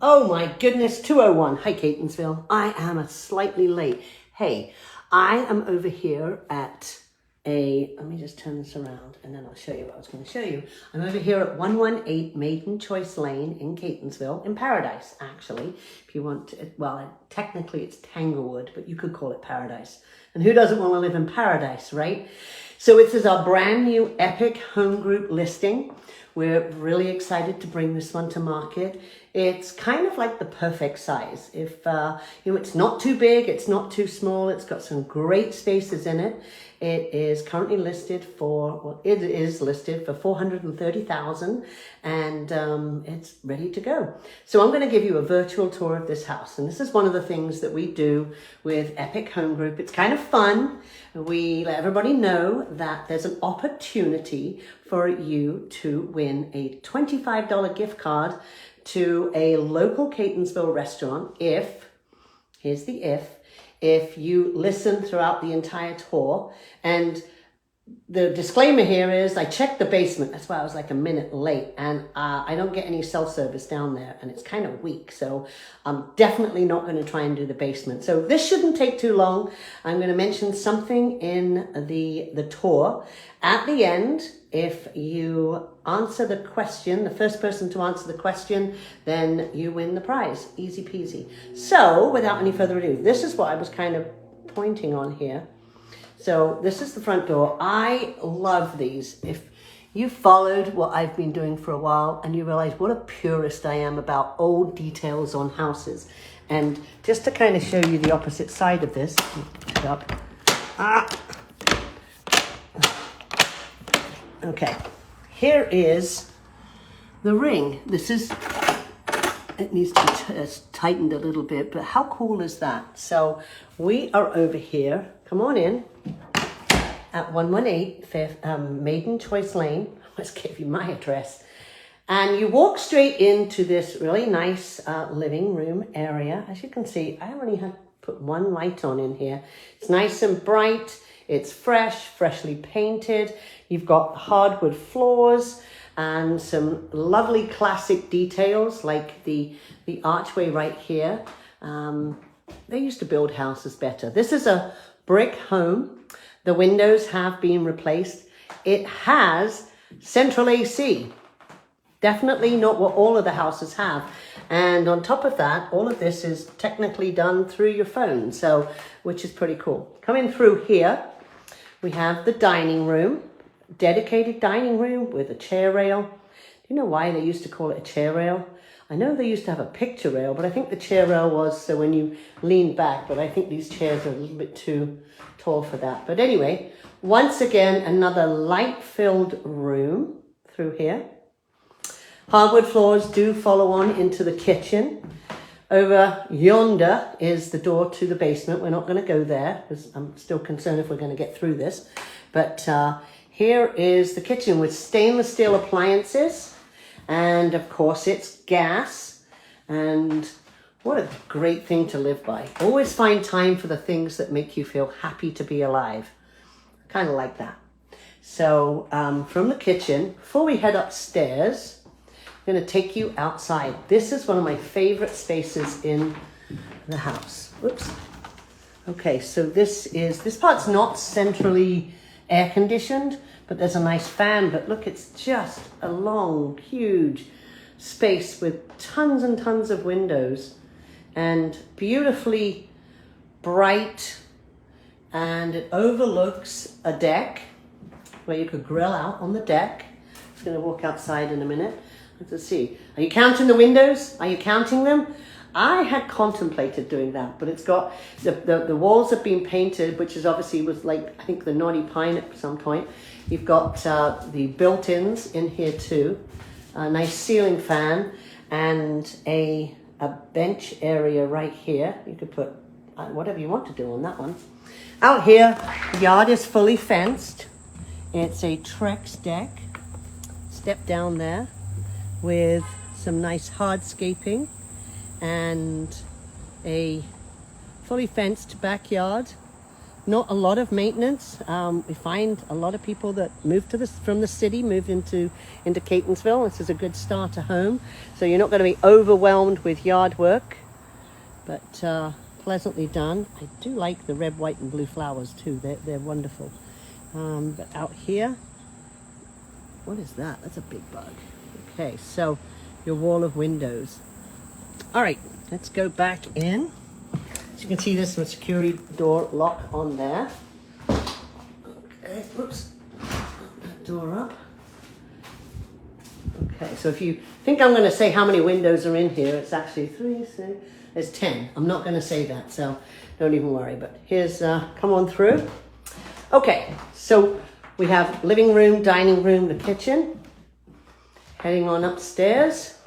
Oh my goodness, 2:01. Hi, Catonsville. I am slightly late. Hey, I am over here at let me just turn this around and then I'll show you what I was going to show you. I'm over here at 118 Maiden Choice Lane in Catonsville, in Paradise, actually. If you want to, well, technically it's Tanglewood, but you could call it Paradise. And who doesn't want to live in paradise, right? So this is our brand new EPIK Home Group listing. We're really excited to bring this one to market. It's kind of like the perfect size. If it's not too big, it's not too small. It's got some great spaces in it. It is currently listed for, it is listed for $430,000, and it's ready to go. So I'm going to give you a virtual tour of this house, and this is one of the things that we do with EPIK Home Group. It's kind of fun. We let everybody know that there's an opportunity for you to win a $25 gift card to a local Catonsville restaurant here's the if you listen throughout the entire tour. And the disclaimer here is I checked the basement. That's why I was like a minute late, and I don't get any self-service down there, and it's kind of weak. So I'm definitely not going to try and do the basement. So this shouldn't take too long. I'm going to mention something in the tour. At the end, if you answer the question, the first person to answer the question, then you win the prize. Easy peasy. So without any further ado, this is what I was kind of pointing on here. So this is the front door. I love these. If you followed what I've been doing for a while and you realize what a purist I am about old details on houses. And just to kind of show you the opposite side of this, pick it up. Okay, here is the ring. It needs to be tightened a little bit, but how cool is that? So we are over here, come on in, at 118 Maiden Choice Lane. Let's give you my address. And you walk straight into this really nice living room area. As you can see, I only had to put one light on in here. It's nice and bright. It's freshly painted. You've got hardwood floors and some lovely classic details like the archway right here. They used to build houses better. This is a brick home. The windows have been replaced. It has central AC. Definitely not what all of the houses have. And on top of that, all of this is technically done through your phone, so which is pretty cool. Coming through here, we have the dining room, dedicated dining room with a chair rail. Do you know why they used to call it a chair rail? I know they used to have a picture rail, but I think the chair rail was so when you lean back, but I think these chairs are a little bit too tall for that. But anyway, once again, another light-filled room through here. Hardwood floors do follow on into the kitchen. Over yonder is the door to the basement. We're not going to go there because I'm still concerned if we're going to get through this. But here is the kitchen with stainless steel appliances. And of course it's gas. And what a great thing to live by. Always find time for the things that make you feel happy to be alive. Kind of like that. So from the kitchen, before we head upstairs, I'm going to take you outside. This is one of my favorite spaces in the house. Whoops. Okay, so this part's not centrally air conditioned, but there's a nice fan. But look, it's just a long, huge space with tons and tons of windows and beautifully bright. And it overlooks a deck where you could grill out on the deck. I'm just going to walk outside in a minute. Let's see. Are you counting the windows? Are you counting them? I had contemplated doing that, but it's got the walls have been painted, which is obviously was like I think the Naughty Pine at some point. You've got the built-ins in here too, a nice ceiling fan, and a bench area right here. You could put whatever you want to do on that one. Out here, the yard is fully fenced. It's a Trex deck. Step down there with some nice hardscaping and a fully fenced backyard not a lot of maintenance. We find a lot of people that move to from the city, move into Catonsville. This is a good starter home. So you're not going to be overwhelmed with yard work, but pleasantly done. I do like the red, white, and blue flowers too. They're wonderful. But out here, what is that? That's a big bug. Okay, so your wall of windows. All right, let's go back in. As you can see, there's some security door lock on there. Okay, whoops, that door up. Okay, so if you think I'm going to say how many windows are in here, it's actually 3, 6, there's 10. I'm not going to say that, so don't even worry. But here's, come on through. Okay, so we have living room, dining room, the kitchen. Heading on upstairs.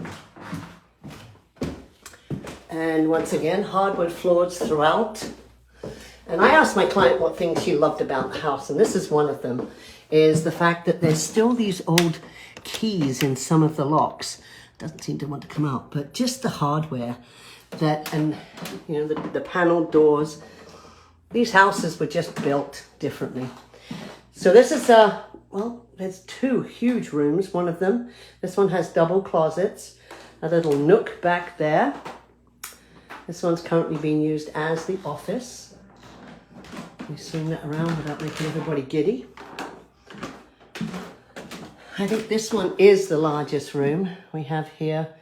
And once again, hardwood floors throughout. And I asked my client what things she loved about the house, and this is one of them, is the fact that there's still these old keys in some of the locks. Doesn't seem to want to come out, but just the hardware that, and you know, the paneled doors. These houses were just built differently. So this is well, there's 2 huge rooms, one of them. This one has double closets, a little nook back there. This one's currently being used as the office. Let me swing that around without making everybody giddy. I think this one is the largest room we have here.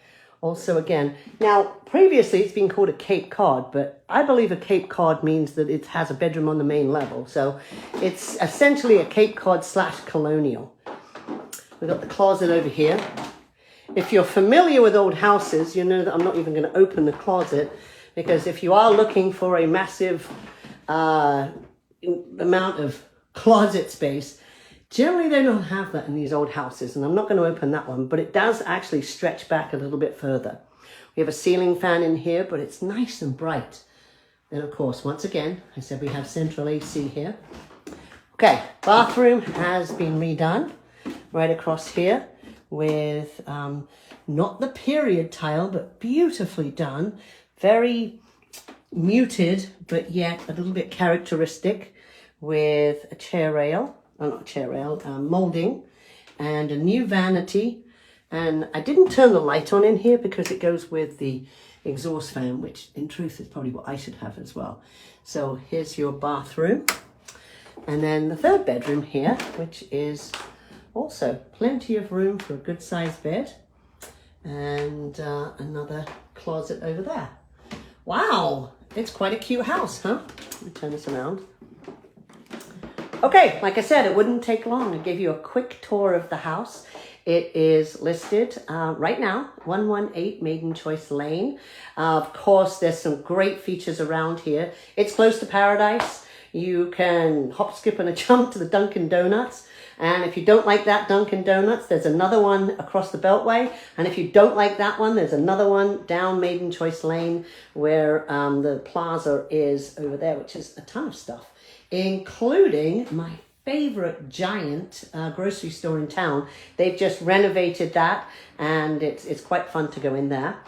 Also, again, now previously it's been called a Cape Cod, but I believe a Cape Cod means that it has a bedroom on the main level. So it's essentially a Cape Cod / colonial. We've got the closet over here. If you're familiar with old houses, you know that I'm not even going to open the closet, because if you are looking for a massive amount of closet space, generally they don't have that in these old houses, and I'm not going to open that one, but it does actually stretch back a little bit further. We have a ceiling fan in here, but it's nice and bright. Then of course, once again, I said we have central AC here. Okay, bathroom has been redone right across here with not the period tile, but beautifully done. Very muted, but yet a little bit characteristic, with a chair rail, not chair rail, molding, and a new vanity. And I didn't turn the light on in here because it goes with the exhaust fan, which in truth is probably what I should have as well. So here's your bathroom. And then the 3rd bedroom here, which is also plenty of room for a good sized bed. And another closet over there. Wow, it's quite a cute house, huh? Let me turn this around. Okay, like I said, it wouldn't take long. I gave you a quick tour of the house. It is listed right now, 118 Maiden Choice Lane. Of course, there's some great features around here. It's close to paradise. You can hop, skip, and a jump to the Dunkin' Donuts. And if you don't like that Dunkin' Donuts, there's another one across the Beltway. And if you don't like that one, there's another one down Maiden Choice Lane where the plaza is over there, which is a ton of stuff, including my favorite giant grocery store in town. They've just renovated that, and it's quite fun to go in there.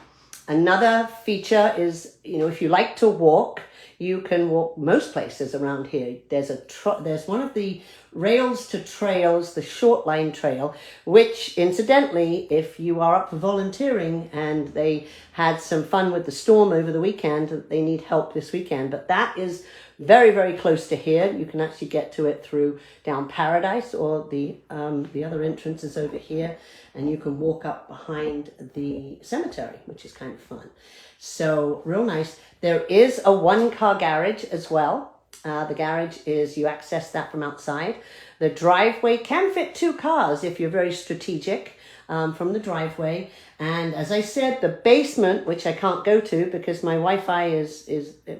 Another feature is, you know, if you like to walk, you can walk most places around here. There's one of the rails to trails, the short line trail, which incidentally, if you are up for volunteering and they had some fun with the storm over the weekend, they need help this weekend, but that is very, very close to here. You can actually get to it through down Paradise, or the other entrance is over here, and you can walk up behind the cemetery, which is kind of fun. So real nice. There is a 1-car garage as well. The garage is, you access that from outside. The driveway can fit 2 cars if you're very strategic from the driveway. And as I said, the basement, which I can't go to because my Wi-Fi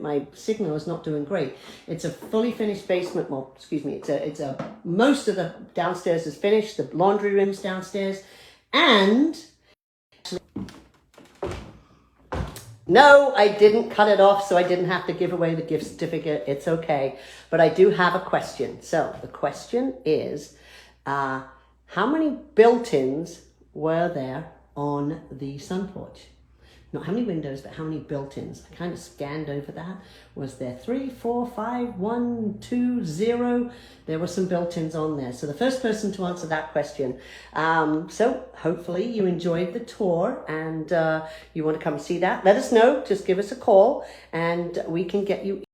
my signal is not doing great. It's a fully finished basement. Well, excuse me. It's a most of the downstairs is finished. The laundry room's downstairs, and no, I didn't cut it off, so I didn't have to give away the gift certificate. It's okay. But I do have a question. So the question is, how many built-ins were there on the sun porch? not how many windows, but how many built-ins. I kind of scanned over that. Was there 3, 4, 5, 1, 2, 0? There were some built-ins on there. So the first person to answer that question. So hopefully you enjoyed the tour and you want to come see that. Let us know. Just give us a call and we can get you